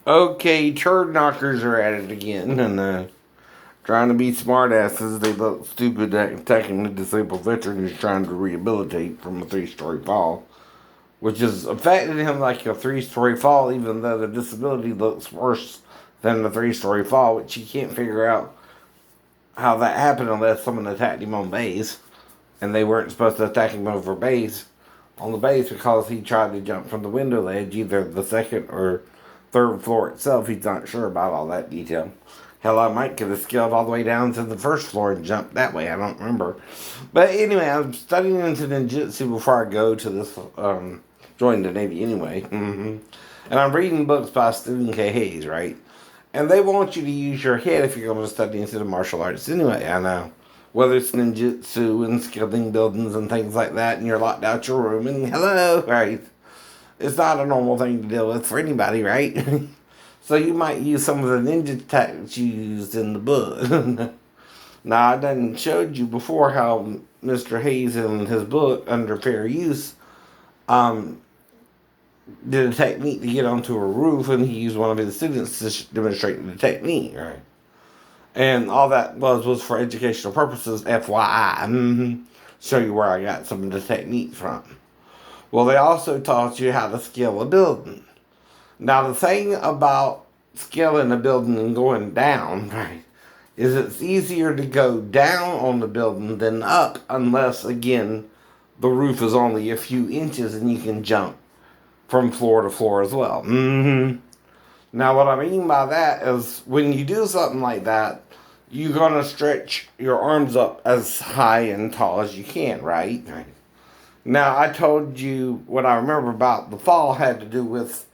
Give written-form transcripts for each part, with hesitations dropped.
Okay, turd knockers are at it again, and trying to be smartasses. They look stupid attacking the disabled veteran who's trying to rehabilitate from a three-story fall, which has affected him like a three-story fall, even though the disability looks worse than the three-story fall, which he can't figure out how that happened unless someone attacked him on base, and they weren't supposed to attack him over base on the base because he tried to jump from the window ledge, either the second or third floor itself. He's not sure about all that detail. Hell, I might could have scaled all the way down to the first floor and jumped that way. I don't remember. But anyway, I'm studying into ninjutsu before I go to this, join the Navy anyway. And I'm reading books by Stephen K. Hayes, right? And they want you to use your head if you're going to study into the martial arts anyway. I know. Whether it's ninjutsu and skilling buildings and things like that, and you're locked out your room, and hello, right? It's not a normal thing to deal with for anybody, right? So you might use some of the ninja tactics you used in the book. Now, I done showed you before how Mr. Hayes in his book, Under Fair Use, um, did a technique to get onto a roof, and he used one of his students to demonstrate the technique, right? And all that was for educational purposes, FYI. Show you where I got some of the techniques from. Well, they also taught you how to scale a building. Now, the thing about scaling a building and going down, right, is it's easier to go down on the building than up unless, again, the roof is only a few inches and you can jump from floor to floor as well. Now, what I mean by that is when you do something like that, you're going to stretch your arms up as high and tall as you can, right? Now, I told you what I remember about the fall had to do with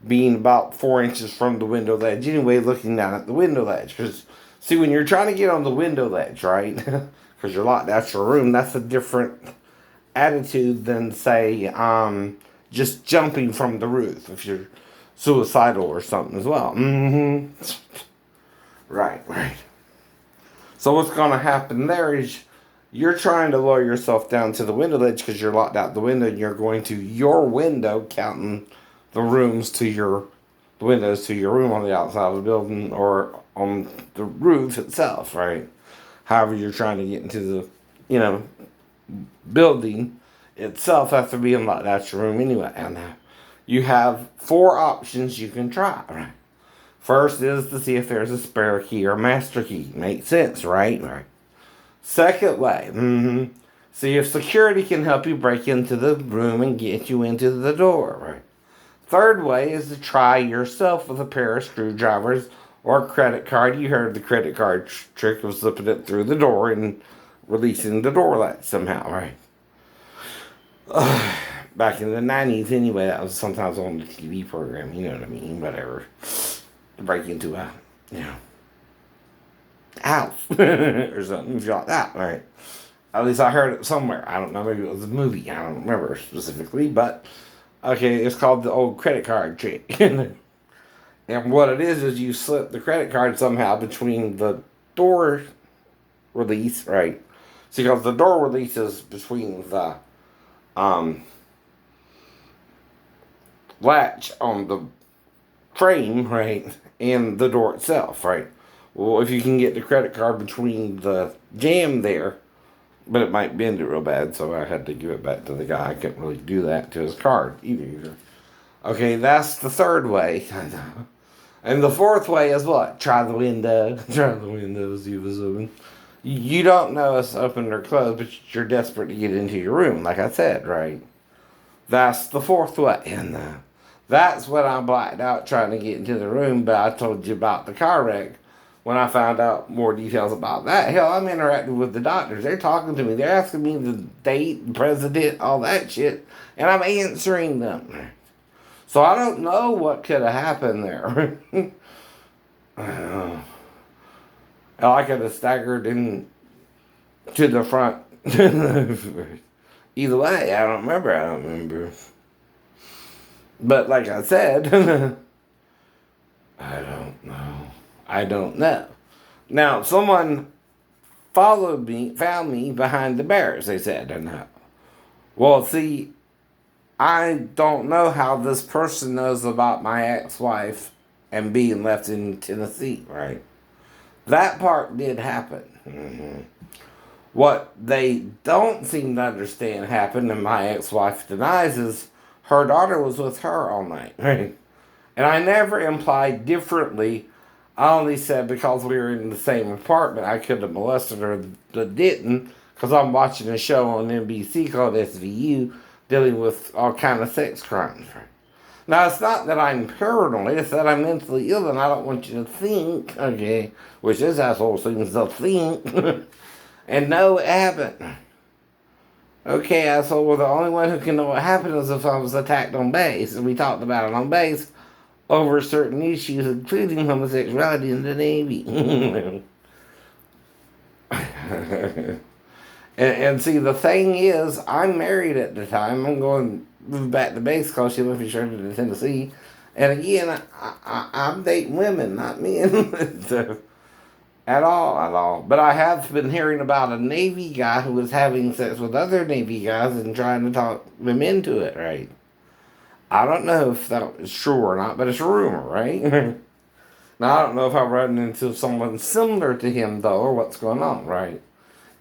being about 4 inches from the window ledge anyway, looking down at the window ledge. Because, see, when you're trying to get on the window ledge, right, because you're locked out your room, that's a different attitude than, say, just jumping from the roof if you're suicidal or something as well. Right. So what's going to happen there is you're trying to lower yourself down to the window ledge because you're locked out the window, and you're going to your window, counting the rooms to the windows to your room on the outside of the building or on the roof itself, right? However you're trying to get into the, building itself after being locked out your room anyway. And you have 4 options you can try, right? First is to see if there's a spare key or master key. Makes sense, right? Right. Second way, see if security can help you break into the room and get you into the door, right? Third way is to try yourself with a pair of screwdrivers or a credit card. You heard the credit card trick of slipping it through the door and releasing the door latch somehow, right? Back in the 90s anyway, that was sometimes on the TV program, you know what I mean? Whatever. To break into a, house or something like that, right? At least I heard it somewhere. I don't know, maybe it was a movie. I don't remember specifically, but okay, it's called the old credit card trick. And what it is you slip the credit card somehow between the door release, right? See, because the door release is between the latch on the frame, right, and the door itself, right? Well, if you can get the credit card between the jam there, but it might bend it real bad, so I had to give it back to the guy. I couldn't really do that to his card either. Okay, that's the third way. And the fourth way is what? Try the window. Try the window, see if it's open. You don't know it's open or closed, but you're desperate to get into your room, like I said, right? That's the fourth way. And that's when I blacked out trying to get into the room, but I told you about the car wreck. When I found out more details about that, hell, I'm interacting with the doctors. They're talking to me. They're asking me the date, the president, all that shit, and I'm answering them. So I don't know what could have happened there. I could have staggered in to the front. Either way, I don't remember. But like I said, I don't know. Now, someone found me behind the barrels, they said. And, well, see, I don't know how this person knows about my ex-wife and being left in Tennessee, right? That part did happen. Mm-hmm. What they don't seem to understand happened, and my ex-wife denies, is her daughter was with her all night, right? And I never implied differently. I only said because we were in the same apartment, I could have molested her, but didn't, because I'm watching a show on NBC called SVU dealing with all kind of sex crimes. Right? Now, it's not that I'm paranoid, it's that I'm mentally ill and I don't want you to think, okay, which this asshole seems to think, and know it happened. Okay, asshole, well, the only one who can know what happened is if I was attacked on base, and we talked about it on base over certain issues, including homosexuality in the Navy. and see, the thing is, I'm married at the time. I'm going to move back to base because she left me straight to Tennessee. And again, I'm dating women, not men. So, at all. But I have been hearing about a Navy guy who was having sex with other Navy guys and trying to talk them into it, right? I don't know if that is true or not, but it's a rumor, right? Now, I don't know if I've run into someone similar to him, though, or what's going on, right?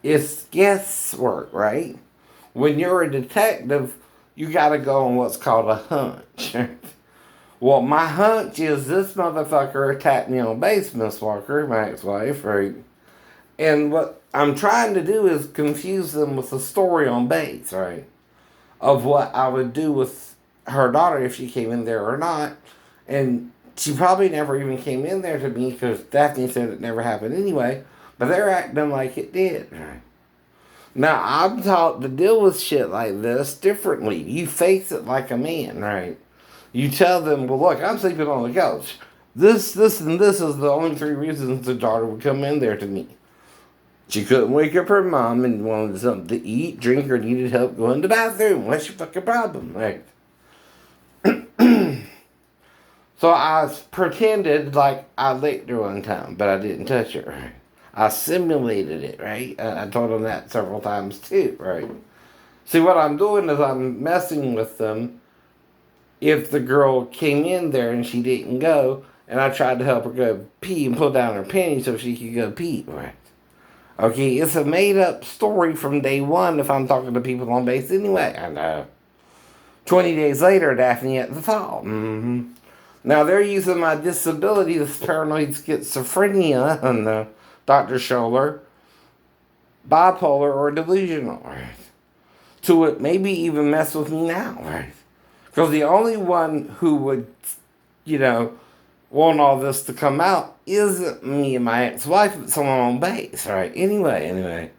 It's guesswork, right? When you're a detective, you got to go on what's called a hunch. Well, my hunch is this motherfucker attacked me on base, Miss Walker, my ex-wife, right? And what I'm trying to do is confuse them with the story on base, right? Of what I would do with her daughter if she came in there or not. And she probably never even came in there to me because Daphne said it never happened anyway. But they're acting like it did. Right? Now, I'm taught to deal with shit like this differently. You face it like a man, right? You tell them, well, look, I'm sleeping on the couch. This, and this is the only 3 reasons the daughter would come in there to me. She couldn't wake up her mom and wanted something to eat, drink, or needed help going to the bathroom. What's your fucking problem? Right? So I pretended like I licked her one time, but I didn't touch her. Right? I simulated it, right? I told them that several times too, right? See, what I'm doing is I'm messing with them if the girl came in there and she didn't go, and I tried to help her go pee and pull down her panties so she could go pee, right? Okay, it's a made-up story from day one if I'm talking to people on base anyway. I know. 20 days later, Daphne at the top. Mm-hmm. Now, they're using my disability, this paranoid schizophrenia, and Dr. Scholler, bipolar or delusional, right? To it maybe even mess with me now, right? Because the only one who would, want all this to come out isn't me and my ex-wife, but someone on base, right? Anyway.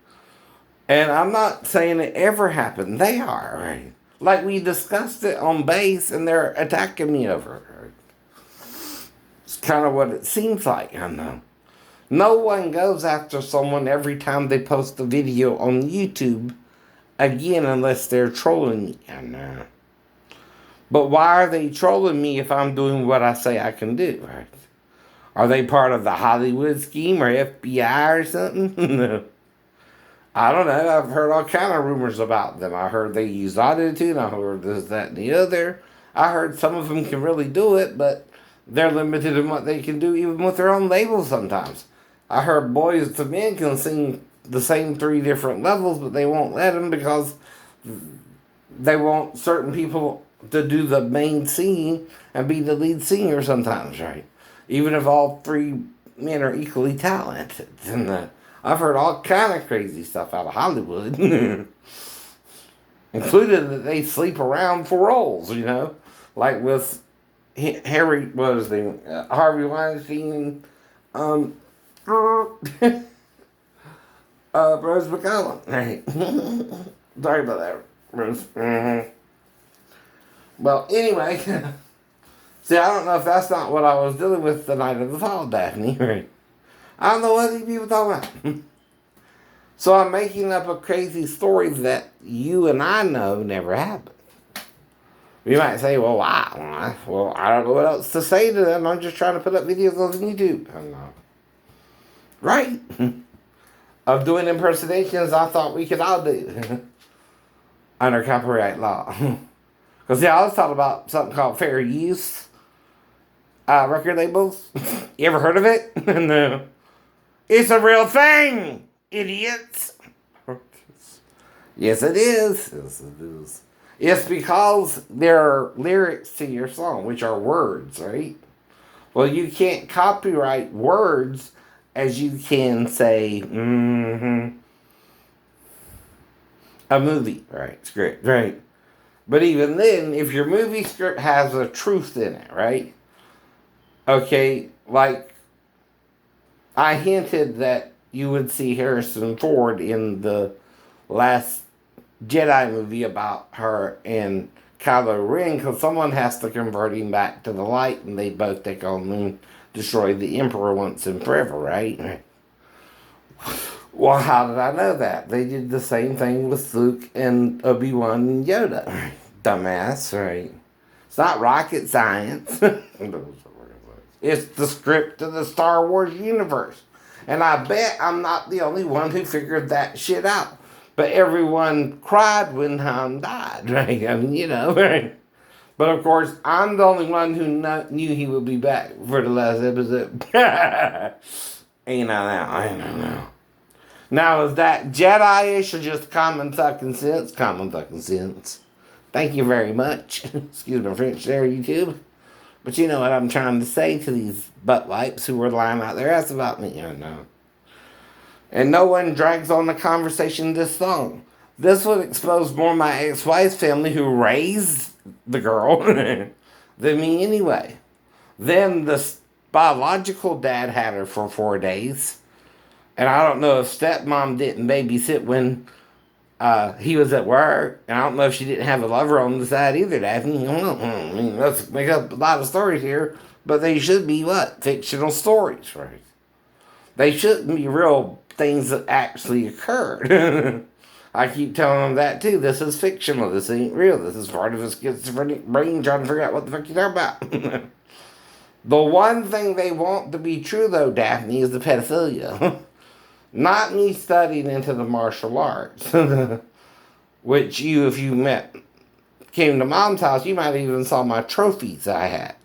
And I'm not saying it ever happened. They are, right? Like we discussed it on base and they're attacking me over it, right? It's kind of what it seems like, I know. No one goes after someone every time they post a video on YouTube again unless they're trolling me, I know. But why are they trolling me if I'm doing what I say I can do, right? Are they part of the Hollywood scheme or FBI or something? No. I don't know. I've heard all kind of rumors about them. I heard they use AutoTune. I heard this, that, and the other. I heard some of them can really do it, but they're limited in what they can do even with their own labels sometimes. I heard Boys II Men can sing the same 3 different levels, but they won't let them because they want certain people to do the main singing and be the lead singer sometimes, right? Even if all 3 men are equally talented. And I've heard all kind of crazy stuff out of Hollywood, including that they sleep around for roles, like with Harry, what was his name, Harvey Weinstein, Rose McCollum. Right? Sorry about that, Rose. Mm-hmm. Well, anyway, see, I don't know if that's not what I was dealing with the night of the fall, Daphne. Right? I don't know what these people talking about. So I'm making up a crazy story that you and I know never happened. You might say, well, why? Well, I don't know what else to say to them. I'm just trying to put up videos on YouTube. I'm not. Right? Of doing impersonations I thought we could all do. Under copyright law. Because, I was talking about something called fair use. record labels. You ever heard of it? No. It's a real thing, idiots. Yes, it is. Yes, it is. It's because there are lyrics to your song, which are words, right? Well, you can't copyright words as you can say, a movie, right? Script, right? But even then, if your movie script has a truth in it, right? Okay, like I hinted that you would see Harrison Ford in the last Jedi movie about her and Kylo Ren because someone has to convert him back to the light and they both take on the moon, destroy the Emperor once and forever, right? Well, how did I know that? They did the same thing with Luke and Obi-Wan and Yoda. Dumbass, right? It's not rocket science. It's the script of the Star Wars universe. And I bet I'm not the only one who figured that shit out. But everyone cried when Han died, right? I mean, right? But of course, I'm the only one who knew he would be back for the last episode. Ain't I know. Now, is that Jedi-ish or just common fucking sense? Common fucking sense. Thank you very much. Excuse my French there, YouTube. But you know what I'm trying to say to these butt wipes who were lying out their ass about me. I know. And no one drags on the conversation this long. This would expose more my ex-wife's family who raised the girl than me anyway. Then the biological dad had her for 4 days. And I don't know if stepmom didn't babysit when he was at work. And I don't know if she didn't have a lover on the side either, Daphne. I mean, let's make up a lot of stories here. But they should be what? Fictional stories, right? They shouldn't be real things that actually occurred. I keep telling them that too. This is fictional. This ain't real. This is part of a schizophrenic brain trying to figure out what the fuck you're talking about. The one thing they want to be true, though, Daphne, is the pedophilia. Not me studying into the martial arts. Which if you came to Mom's house, you might even saw my trophies I had.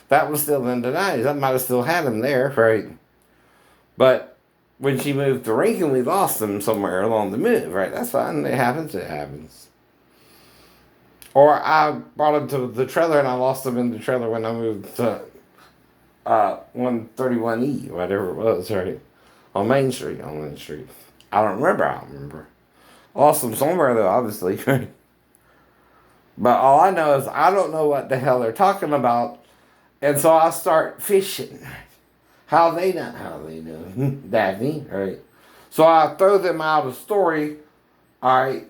That was still in the 90s. I might have still had them there, right? But when she moved to Rincon, we lost them somewhere along the move, right? That's fine. It happens. Or I brought them to the trailer and I lost them in the trailer when I moved to 131E, whatever it was, right? On Main Street. I don't remember. I lost them somewhere, though, obviously. But all I know is I don't know what the hell they're talking about. And so I start fishing. How they know. Daphne, right? So I throw them out a story, all right,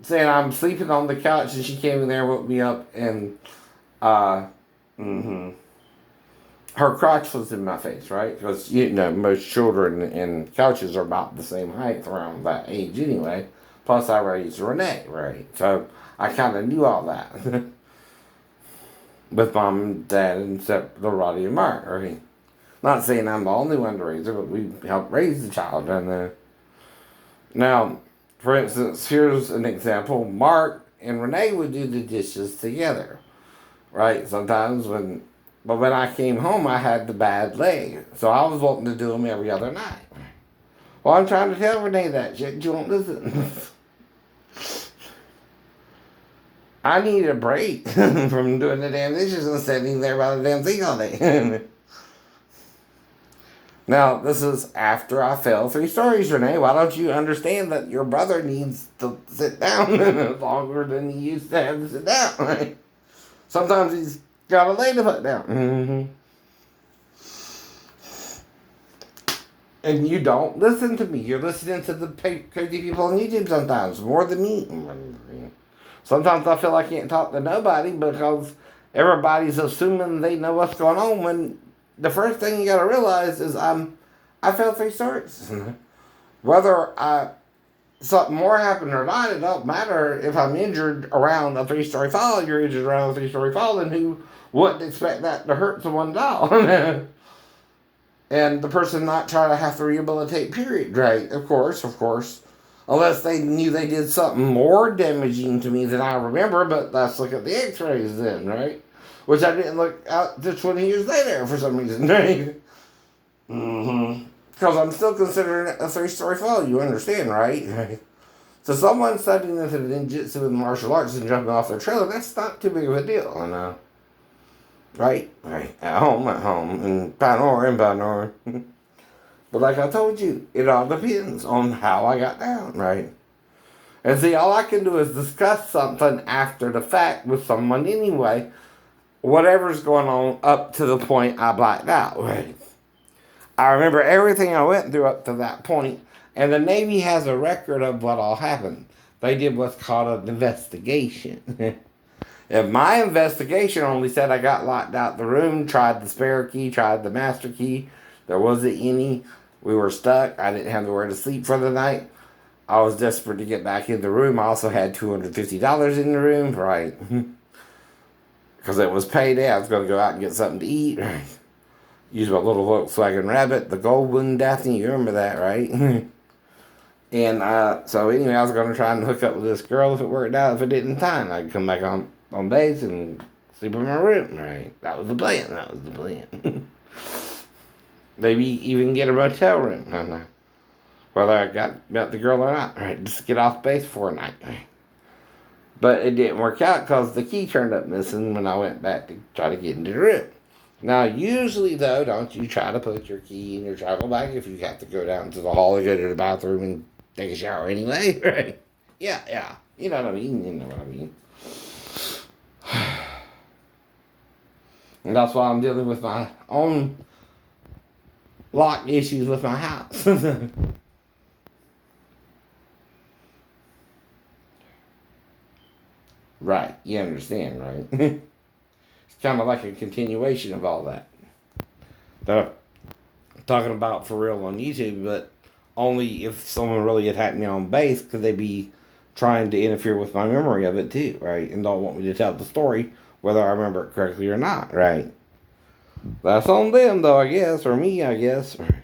saying I'm sleeping on the couch and she came in there and woke me up and her crotch was in my face, right? Because, most children in couches are about the same height around that age anyway. Plus I raised Renee, right? So I kind of knew all that. With mom and dad and Roddy and Mark, right? Not saying I'm the only one to raise her, but we helped raise the child. And now, for instance, here's an example. Mark and Renee would do the dishes together, right? Sometimes but when I came home, I had the bad leg. So I was wanting to do them every other night. Well, I'm trying to tell Renee that shit. You won't listen. I need a break from doing the damn dishes and sitting there by the damn thing all day. Now, this is after I fell 3 stories, Renee. Why don't you understand that your brother needs to sit down longer than he used to have to sit down, right? Sometimes he's got to lay the foot down. And you don't listen to me. You're listening to the crazy people on YouTube sometimes, more than me. Sometimes I feel I can't talk to nobody because everybody's assuming they know what's going on when the first thing you gotta realize is I fell 3 stories. Whether something more happened or not, it don't matter. If I'm injured around a 3-story fall, you're injured around a 3-story fall, then who wouldn't expect that to hurt someone at all? And the person not trying to have to rehabilitate, period, right? Of course. Unless they knew they did something more damaging to me than I remember, but let's look at the x-rays then, right? Which I didn't look out to 20 years later for some reason, right? Mm-hmm. Because I'm still considering it a 3-story fall, you understand, right? So someone studying into the ninjutsu and martial arts and jumping off their trailer, that's not too big of a deal, I know. Right? Right. At home, in Panor. But like I told you, it all depends on how I got down, right? And see, all I can do is discuss something after the fact with someone anyway. Whatever's going on up to the point I blacked out, right? I remember everything I went through up to that point, and the Navy has a record of what all happened. They did what's called an investigation. If my investigation only said I got locked out the room, tried the spare key, tried the master key, there wasn't any, we were stuck, I didn't have nowhere to sleep for the night, I was desperate to get back in the room. I also had $250 in the room, right? Because it was payday, I was going to go out and get something to eat, right? Use my little Volkswagen Rabbit, the gold one, Daphne, you remember that, right? And so anyway, I was going to try and hook up with this girl if it worked out. If it didn't, fine. I'd come back on base and sleep in my room, right? That was the plan. Maybe even get a motel room. I don't know. Whether I met the girl or not, right? Just get off base for a night, right? But it didn't work out because the key turned up missing when I went back to try to get into the room. Now, usually, though, don't you try to put your key in your travel bag if you have to go down to the hall or go to the bathroom and take a shower anyway, right? Yeah. You know what I mean? And that's why I'm dealing with my own lock issues with my house. Right, you understand, right? It's kind of like a continuation of all that. That I'm talking about for real on YouTube, but only if someone really attacked me on base could they be trying to interfere with my memory of it too, right? And don't want me to tell the story whether I remember it correctly or not, right? That's on them though, I guess, or me, I guess.